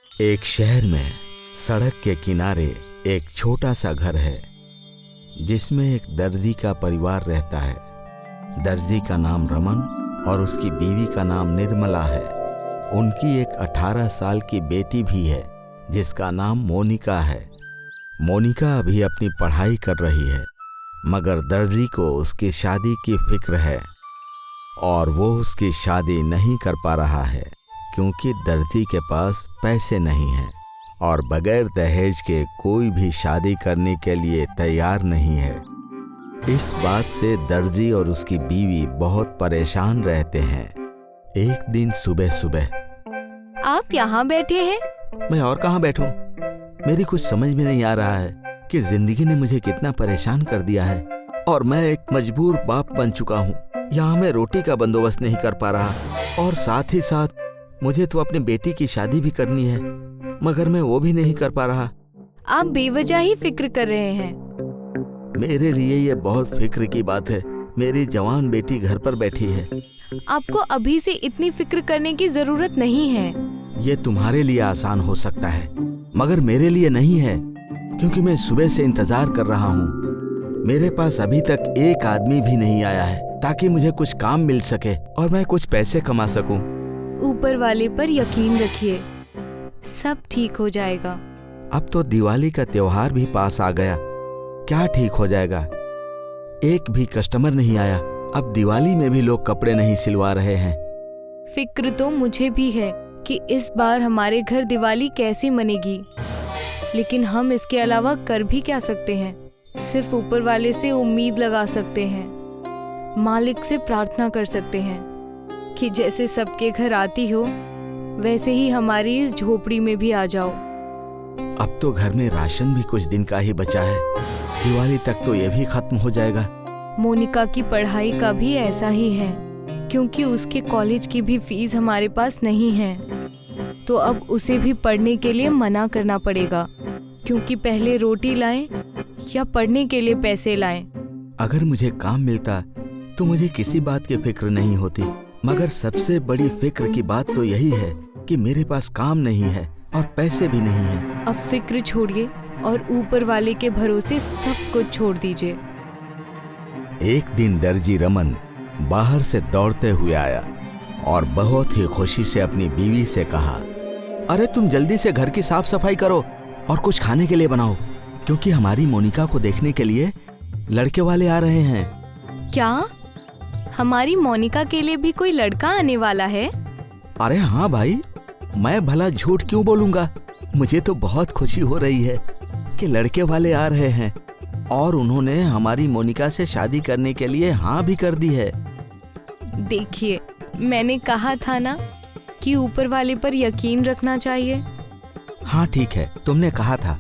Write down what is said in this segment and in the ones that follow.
एक शहर में सड़क के किनारे एक छोटा सा घर है जिसमें एक दर्जी का परिवार रहता है। दर्जी का नाम रमन और उसकी बीवी का नाम निर्मला है। उनकी एक 18 साल की बेटी भी है जिसका नाम मोनिका है। मोनिका अभी अपनी पढ़ाई कर रही है मगर दर्जी को उसकी शादी की फिक्र है और वो उसकी शादी नहीं कर पा रहा है क्योंकि दर्जी के पास पैसे नहीं हैं और बगैर दहेज के कोई भी शादी करने के लिए तैयार नहीं है। इस बात से दर्जी और उसकी बीवी बहुत परेशान रहते हैं। एक दिन सुबह सुबह आप यहाँ बैठे हैं? मैं और कहाँ बैठूं? मेरी कुछ समझ में नहीं आ रहा है कि जिंदगी ने मुझे कितना परेशान कर दिया है और मैं एक मजबूर बाप बन चुका हूँ। यहाँ मैं रोटी का बंदोबस्त नहीं कर पा रहा और साथ ही साथ मुझे तो अपने बेटी की शादी भी करनी है मगर मैं वो भी नहीं कर पा रहा। आप बेवजह ही फिक्र कर रहे हैं। मेरे लिए ये बहुत फिक्र की बात है। मेरी जवान बेटी घर पर बैठी है। आपको अभी से इतनी फिक्र करने की जरूरत नहीं है। ये तुम्हारे लिए आसान हो सकता है मगर मेरे लिए नहीं है क्योंकि मैं सुबह से इंतजार कर रहा हूँ। मेरे पास अभी तक एक आदमी भी नहीं आया है ताकि मुझे कुछ काम मिल सके और मैं कुछ पैसे कमा सकूं। ऊपर वाले पर यकीन रखिए, सब ठीक हो जाएगा। अब तो दिवाली का त्योहार भी पास आ गया, क्या ठीक हो जाएगा? एक भी कस्टमर नहीं आया। अब दिवाली में भी लोग कपड़े नहीं सिलवा रहे हैं। फिक्र तो मुझे भी है कि इस बार हमारे घर दिवाली कैसे मनेगी, लेकिन हम इसके अलावा कर भी क्या सकते हैं? सिर्फ ऊपर वाले से उम्मीद लगा सकते हैं, मालिक से प्रार्थना कर सकते हैं कि जैसे सबके घर आती हो वैसे ही हमारी इस झोपड़ी में भी आ जाओ। अब तो घर में राशन भी कुछ दिन का ही बचा है। दिवाली तक तो ये भी खत्म हो जाएगा। मोनिका की पढ़ाई का भी ऐसा ही है क्योंकि उसके कॉलेज की भी फीस हमारे पास नहीं है, तो अब उसे भी पढ़ने के लिए मना करना पड़ेगा क्योंकि पहले रोटी लाएं या पढ़ने के लिए पैसे लाएं। अगर मुझे काम मिलता तो मुझे किसी बात की फिक्र नहीं होती मगर सबसे बड़ी फिक्र की बात तो यही है कि मेरे पास काम नहीं है और पैसे भी नहीं है। अब फिक्र छोड़िए और ऊपर वाले के भरोसे सब कुछ छोड़ दीजिए। एक दिन दर्जी रमन बाहर से दौड़ते हुए आया और बहुत ही खुशी से अपनी बीवी से कहा, अरे तुम जल्दी से घर की साफ सफाई करो और कुछ खाने के लिए बनाओ क्योंकि हमारी मोनिका को देखने के लिए लड़के वाले आ रहे हैं। क्या हमारी मोनिका के लिए भी कोई लड़का आने वाला है? अरे हाँ भाई, मैं भला झूठ क्यों बोलूंगा। मुझे तो बहुत खुशी हो रही है कि लड़के वाले आ रहे हैं और उन्होंने हमारी मोनिका से शादी करने के लिए हाँ भी कर दी है। देखिए, मैंने कहा था ना कि ऊपर वाले पर यकीन रखना चाहिए। हाँ ठीक है, तुमने कहा था।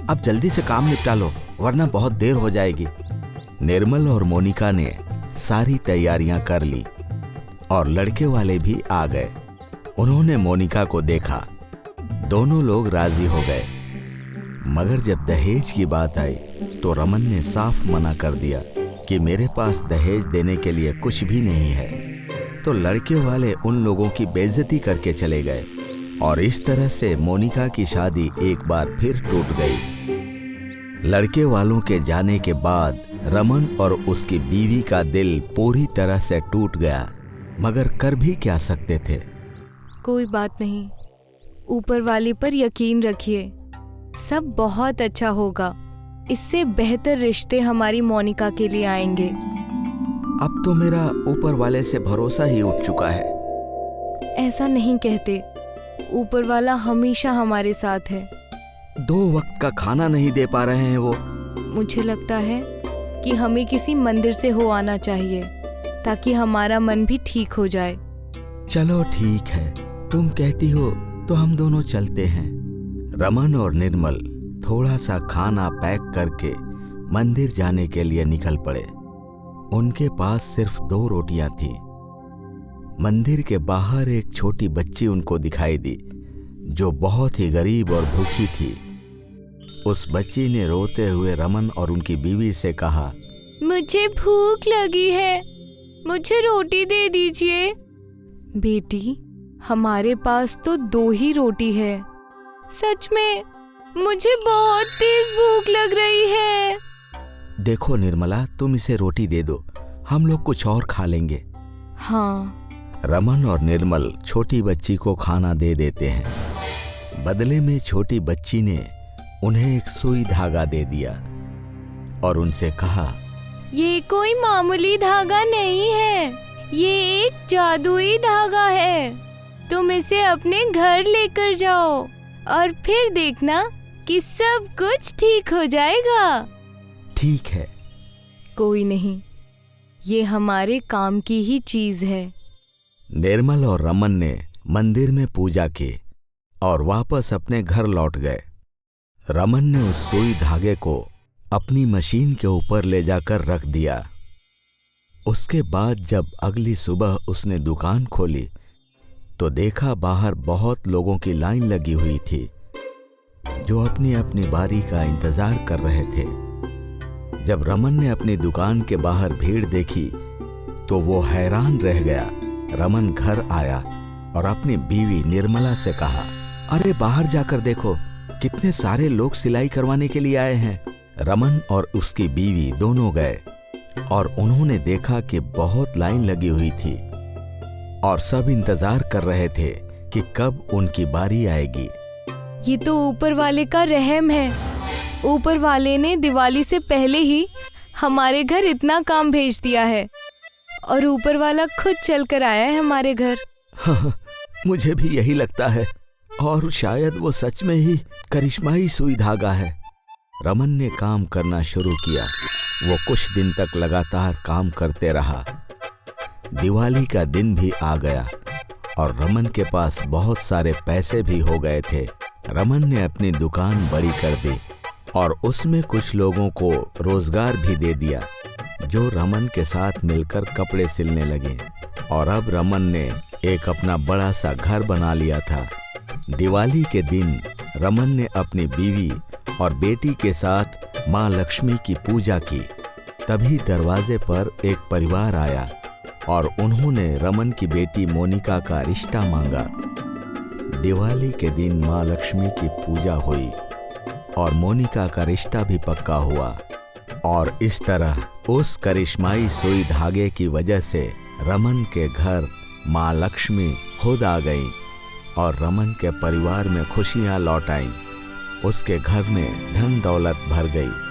अब जल्दी से काम निपटा लो वरना बहुत देर हो जाएगी। निर्मल और मोनिका ने सारी तैयारियां कर ली और लड़के वाले भी आ गए। उन्होंने मोनिका को देखा, दोनों लोग राजी हो गए मगर जब दहेज की बात आई तो रमन ने साफ मना कर दिया कि मेरे पास दहेज देने के लिए कुछ भी नहीं है। तो लड़के वाले उन लोगों की बेइज्जती करके चले गए और इस तरह से मोनिका की शादी एक बार फिर टूट गई। लड़के वालों के जाने के बाद रमन और उसकी बीवी का दिल पूरी तरह से टूट गया मगर कर भी क्या सकते थे। कोई बात नहीं, ऊपर वाले पर यकीन रखिए, सब बहुत अच्छा होगा। इससे बेहतर रिश्ते हमारी मोनिका के लिए आएंगे। अब तो मेरा ऊपर वाले से भरोसा ही उठ चुका है। ऐसा नहीं कहते, ऊपर वाला हमेशा हमारे साथ है। 2 वक्त का खाना नहीं दे पा रहे हैं वो। मुझे लगता है कि हमें किसी मंदिर से हो आना चाहिए ताकि हमारा मन भी ठीक हो जाए। चलो ठीक है, तुम कहती हो तो हम दोनों चलते हैं। रमन और निर्मल थोड़ा सा खाना पैक करके मंदिर जाने के लिए निकल पड़े। उनके पास सिर्फ 2 रोटियां थी। मंदिर के बाहर एक छोटी बच्ची उनको दिखाई दी जो बहुत ही गरीब और भूखी थी। उस बच्ची ने रोते हुए रमन और उनकी बीवी से कहा, मुझे भूख लगी है, मुझे रोटी दे दीजिए। बेटी, हमारे पास तो 2 ही रोटी है, सच में मुझे बहुत तेज भूख लग रही है। देखो निर्मला, तुम इसे रोटी दे दो, हम लोग कुछ और खा लेंगे। हाँ। रमन और निर्मल छोटी बच्ची को खाना दे देते हैं। बदले में छोटी बच्ची ने उन्हें एक सुई धागा दे दिया और उनसे कहा, ये कोई मामूली धागा नहीं है, ये एक जादुई धागा है। तुम इसे अपने घर लेकर जाओ और फिर देखना कि सब कुछ ठीक हो जाएगा। ठीक है। कोई नहीं, ये हमारे काम की ही चीज है। निर्मल और रमन ने मंदिर में पूजा की और वापस अपने घर लौट गए। रमन ने उस सुई धागे को अपनी मशीन के ऊपर ले जाकर रख दिया। उसके बाद जब अगली सुबह उसने दुकान खोली तो देखा बाहर बहुत लोगों की लाइन लगी हुई थी जो अपनी अपनी बारी का इंतजार कर रहे थे। जब रमन ने अपनी दुकान के बाहर भीड़ देखी तो वो हैरान रह गया। रमन घर आया और अपनी बीवी निर्मला से कहा, अरे बाहर जाकर देखो, कितने सारे लोग सिलाई करवाने के लिए आए हैं। रमन और उसकी बीवी दोनों गए और उन्होंने देखा कि बहुत लाइन लगी हुई थी और सब इंतजार कर रहे थे कि कब उनकी बारी आएगी। ये तो ऊपर वाले का रहम है। ऊपर वाले ने दिवाली से पहले ही हमारे घर इतना काम भेज दिया है और ऊपर वाला खुद चल कर आया है हमारे घर। हाँ, मुझे भी यही लगता है और शायद वो सच में ही करिश्माई सुई धागा है। रमन ने काम करना शुरू किया। वो कुछ दिन तक लगातार काम करते रहा। दिवाली का दिन भी आ गया और रमन के पास बहुत सारे पैसे भी हो गए थे। रमन ने अपनी दुकान बड़ी कर दी और उसमें कुछ लोगों को रोजगार भी दे दिया जो रमन के साथ मिलकर कपड़े सिलने लगे। और अब रमन ने एक अपना बड़ा सा घर बना लिया था। दिवाली के दिन रमन ने अपनी बीवी और बेटी के साथ माँ लक्ष्मी की पूजा की। तभी दरवाजे पर एक परिवार आया और उन्होंने रमन की बेटी मोनिका का रिश्ता मांगा। दिवाली के दिन माँ लक्ष्मी की पूजा हुई और मोनिका का रिश्ता भी पक्का हुआ। और इस तरह उस करिश्माई सुई धागे की वजह से रमन के घर माँ लक्ष्मी खुद आ गई और रमन के परिवार में खुशियाँ लौट आईं। उसके घर में धन दौलत भर गई।